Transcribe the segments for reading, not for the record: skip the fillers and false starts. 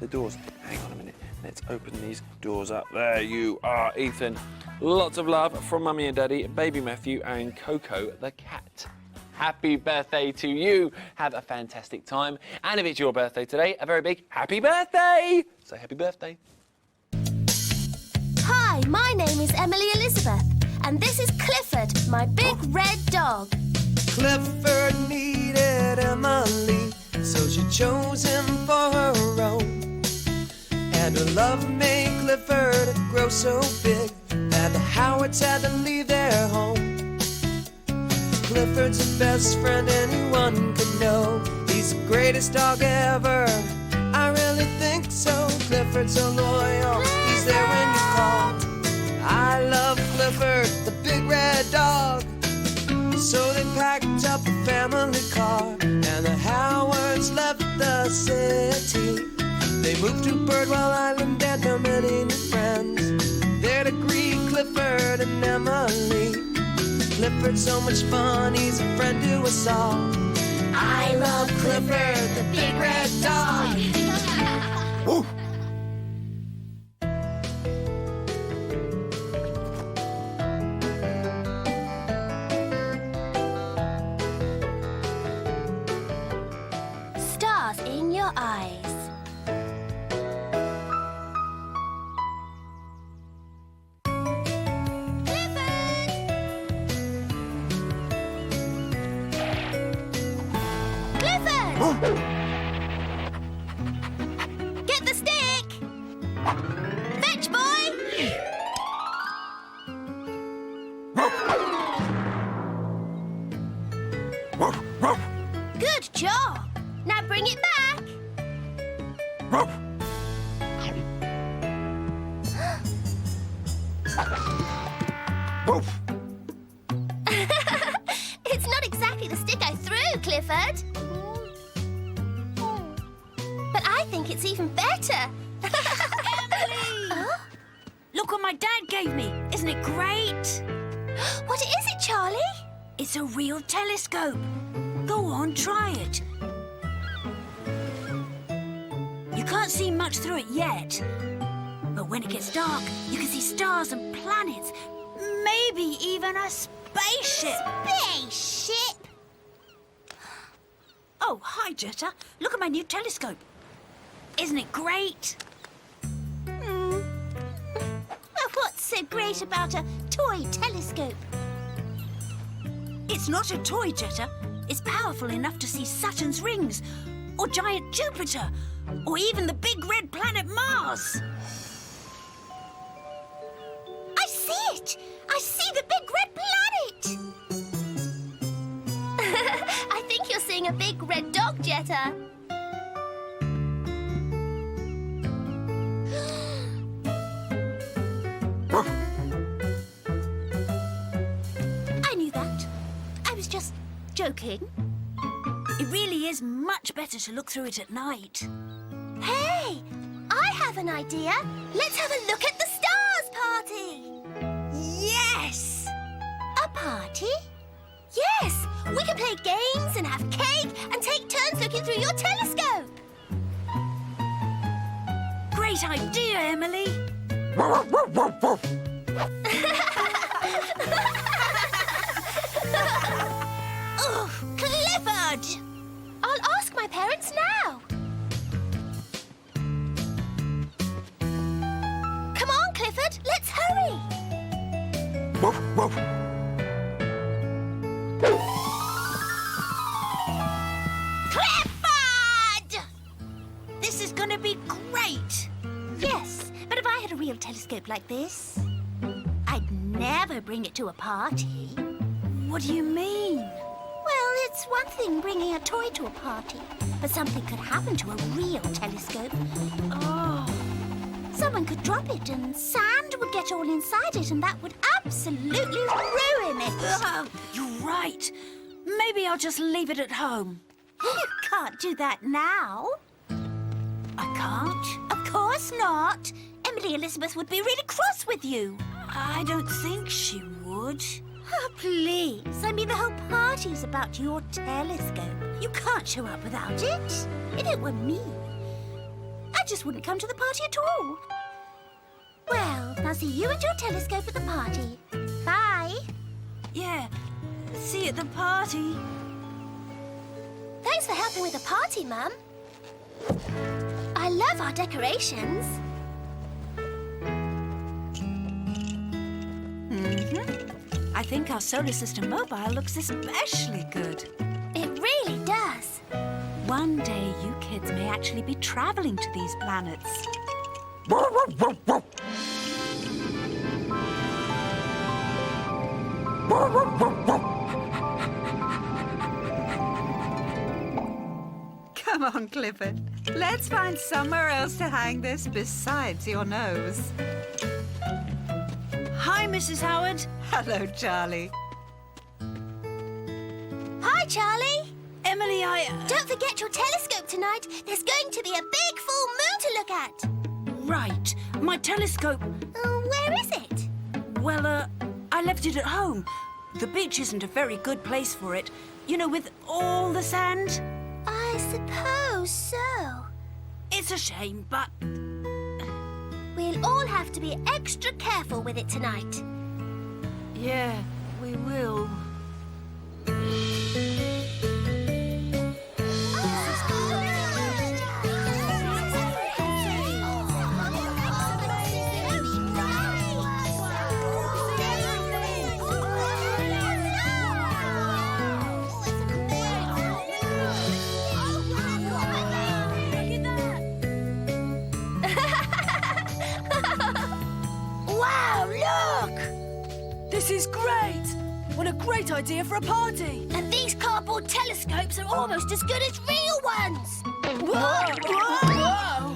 the doors. Hang on a minute. Let's open these doors up. There you are, Ethan. Lots of love from Mummy and Daddy, Baby Matthew and Coco the cat. Happy birthday to you. Have a fantastic time. And if it's your birthday today, a very big happy birthday. Say happy birthday. Hi, my name is Emily Elizabeth, and this is Clifford, my big red dog. Clifford needed Emily, so she chose him for her own. And her love made Clifford grow so big that the Howards had to leave their home. Clifford's the best friend anyone could know. He's the greatest dog ever, I really think so. Clifford's so loyal, he's there when you call. I love Clifford, the big red dog. So they packed up a family car, and the Howards left the city. They moved to Birdwell Island and found many new friends there to greet Clifford and Emily. Clifford's so much fun, he's a friend to us all. I love Clifford, the big red dog. Woo! Stars in your eyes. Get the stick! Fetch, boy! Good job! Now bring it back! It's not exactly the stick I threw, Clifford. But I think it's even better. Emily! Huh? Look what my dad gave me. Isn't it great? What is it, Charlie? It's a real telescope. Go on, try it. You can't see much through it yet. But when it gets dark, you can see stars and planets. Maybe even a spaceship. Spaceship? Oh, hi, Jetta. Look at my new telescope. Isn't it great? Well, what's so great about a toy telescope? It's not a toy, Jetta. It's powerful enough to see Saturn's rings, or giant Jupiter, or even the big red planet Mars. I see it! I see the big red planet! I think you're seeing a big red dog, Jetta. I knew that. I was just joking. It really is much better to look through it at night. Hey, I have an idea. Let's have a look at the stars party. Yes! A party? Yes, we can play games and have cake and take turns looking through your telescope. Great idea, Emily. Oh, Clifford! I'll ask my parents now. Come on, Clifford, let's hurry. Clifford! This is going to be great. Yes, but if I had a real telescope like this, I'd never bring it to a party. What do you mean? Well, it's one thing bringing a toy to a party, but something could happen to a real telescope. Oh, Someone could drop it and sand would get all inside it, and that would absolutely ruin it. you're right. Maybe I'll just leave it at home. You can't do that now. I can't? Of course not. Emily Elizabeth would be really cross with you. I don't think she would. Oh, please. I mean, the whole party's about your telescope. You can't show up without it. If it were me, I just wouldn't come to the party at all. Well, I'll see you and your telescope at the party. Bye. Yeah, see you at the party. Thanks for helping with the party, Mum. I love our decorations. I think our solar system mobile looks especially good. It really does. One day you kids may actually be traveling to these planets. Come on, Clifford. Let's find somewhere else to hang this besides your nose. Hi, Mrs. Howard. Hello, Charlie. Hi, Charlie. Emily, Don't forget your telescope tonight. There's going to be a big full moon to look at. Right, my telescope. Where is it? Well, I left it at home. The beach isn't a very good place for it. You know, with all the sand. I suppose so. It's a shame, but... We'll all have to be extra careful with it tonight. Yeah, we will. Wow, look! This is great! What a great idea for a party! And these cardboard telescopes are almost as good as real ones! Whoa! Whoa!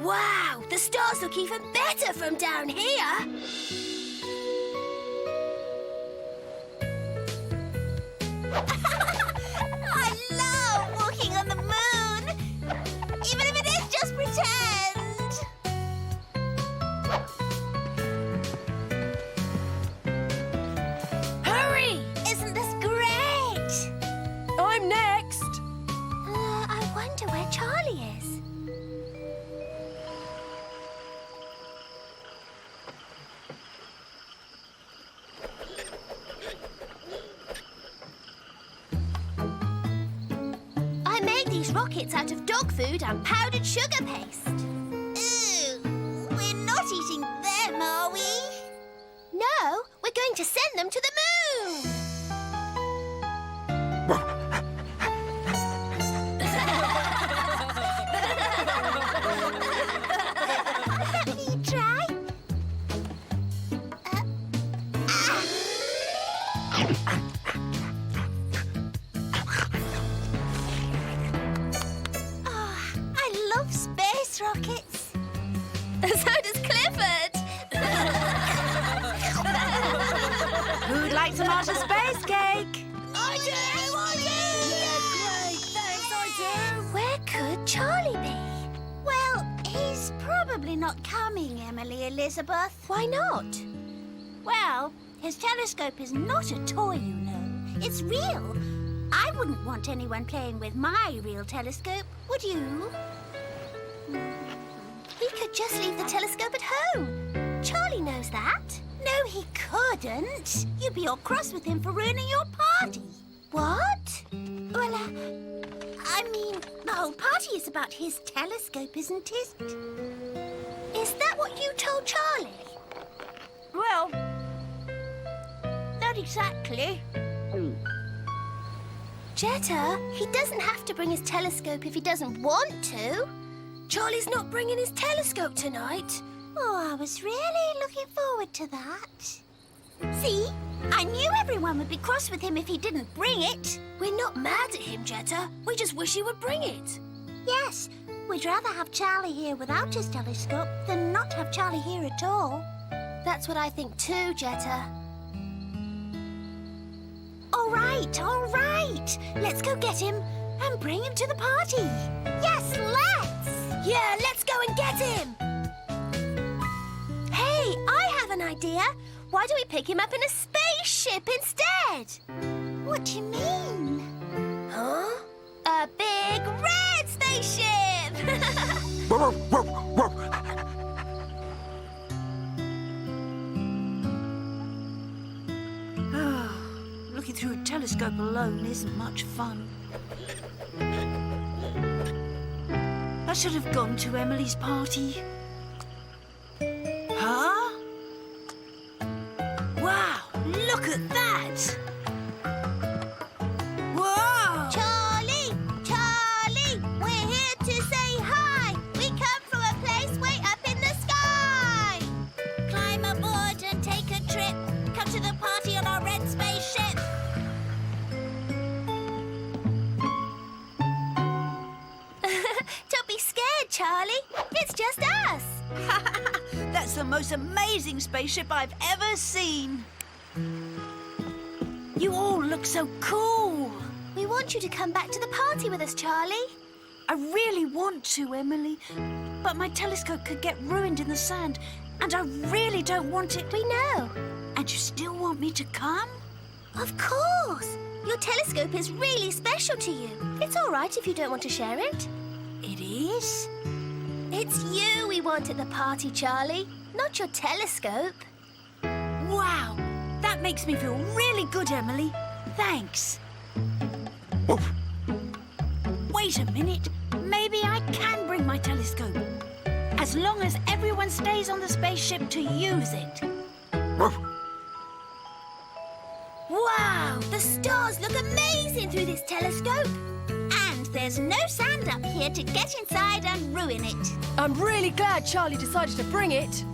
Wow, the stars look even better from down here! I love walking on the moon! Even if it is just pretend! Hurry! Isn't this great? I'm next! I wonder where Charlie is. I made these rockets out of dog food and powdered sugar paste. Ooh, we're not eating them, are we? No, we're going to send them to the moon. Let me try. Oh, I love space rockets. So does Clifford. Who'd like some Marshall space cake? I do! Great, thanks, I do! Where could Charlie be? Well, he's probably not coming, Emily Elizabeth. Why not? Well, his telescope is not a toy, you know. It's real. I wouldn't want anyone playing with my real telescope, would you? He could just leave the telescope at home. Charlie knows that. No, he couldn't. You'd be all cross with him for ruining your party. What? Well, I mean, the whole party is about his telescope, isn't it? Is that what you told Charlie? Well, not exactly. Jetta, he doesn't have to bring his telescope if he doesn't want to. Charlie's not bringing his telescope tonight. Oh, I was really looking forward to that. See? I knew everyone would be cross with him if he didn't bring it. We're not mad at him, Jetta. We just wish he would bring it. Yes, we'd rather have Charlie here without his telescope than not have Charlie here at all. That's what I think too, Jetta. All right, all right. Let's go get him and bring him to the party. Yes, let's! Yeah, let's go and get him! Hey, I have an idea. Why don't we pick him up in a spaceship instead? What do you mean? Huh? A big red spaceship! alone isn't much fun. I should have gone to Emily's party. Huh? Wow, look at that! Whoa! Charlie! Charlie! We're here to say hi! We come from a place way up in the sky! Climb aboard and take a trip. Come to the party on our red spaceship. Don't be scared, Charlie. It's just us. That's the most amazing spaceship I've ever seen. You all look so cool. We want you to come back to the party with us, Charlie. I really want to, Emily, but my telescope could get ruined in the sand, and I really don't want it. We know. And you still want me to come? Of course. Your telescope is really special to you. It's all right if you don't want to share it. It is? It's you we want at the party, Charlie, not your telescope. Wow, that makes me feel really good, Emily. Thanks. Wait a minute. Maybe I can bring my telescope. As long as everyone stays on the spaceship to use it. Wow, the stars look amazing through this telescope. And there's no sand up here to get inside and ruin it. I'm really glad Charlie decided to bring it.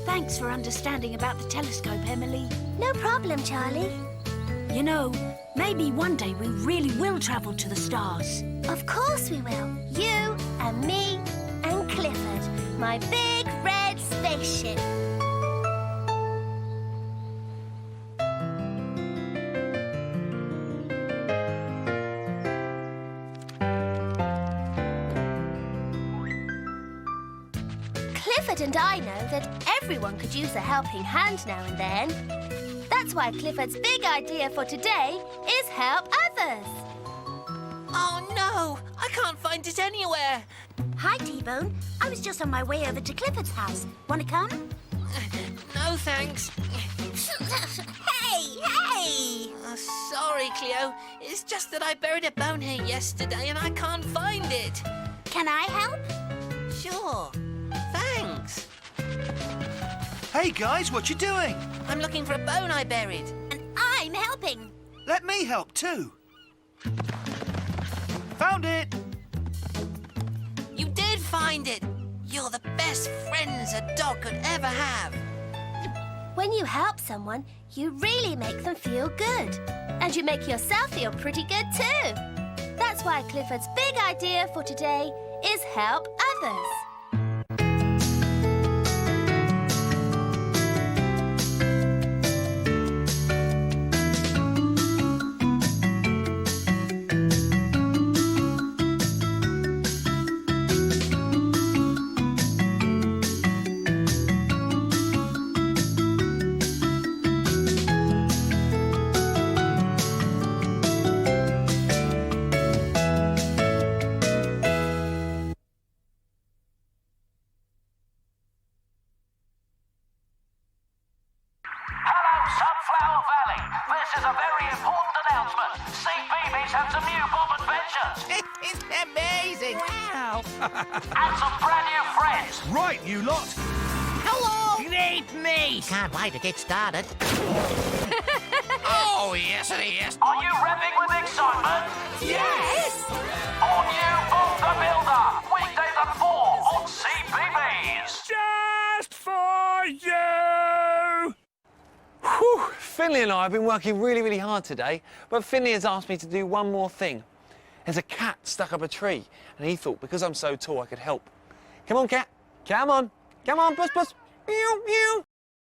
Thanks for understanding about the telescope, Emily. No problem, Charlie. You know, maybe one day we really will travel to the stars. Of course we will. You and me and Clifford, my big red spaceship. Clifford and I know that everyone could use a helping hand now and then. That's why Clifford's big idea for today is help others. Oh no, I can't find it anywhere. Hi, T-Bone. I was just on my way over to Clifford's house. Want to come? No thanks. Hey! Sorry, Cleo. It's just that I buried a bone here yesterday and I can't find it. Can I help? Sure. Thanks. Hey guys, what you doing? I'm looking for a bone I buried. And I'm helping. Let me help too. Found it! You did find it. You're the best friends a dog could ever have. When you help someone, you really make them feel good. And you make yourself feel pretty good too. That's why Clifford's big idea for today is help others. Sunflower Valley. This is a very important announcement. CBeebies have some new Bob adventures. It's amazing. Wow. And some brand new friends. Right, you lot. Hello. Great meat. Can't wait to get started. Oh, yes, it is. Are you revving with excitement? Yes. All new Bob the Builder. Weekdays at 4 on CBeebies. Just for you! Whew, Finley and I have been working really, really hard today, but Finley has asked me to do one more thing. There's a cat stuck up a tree, and he thought because I'm so tall I could help. Come on, cat. Come on. Come on, puss, puss. Meow, meow.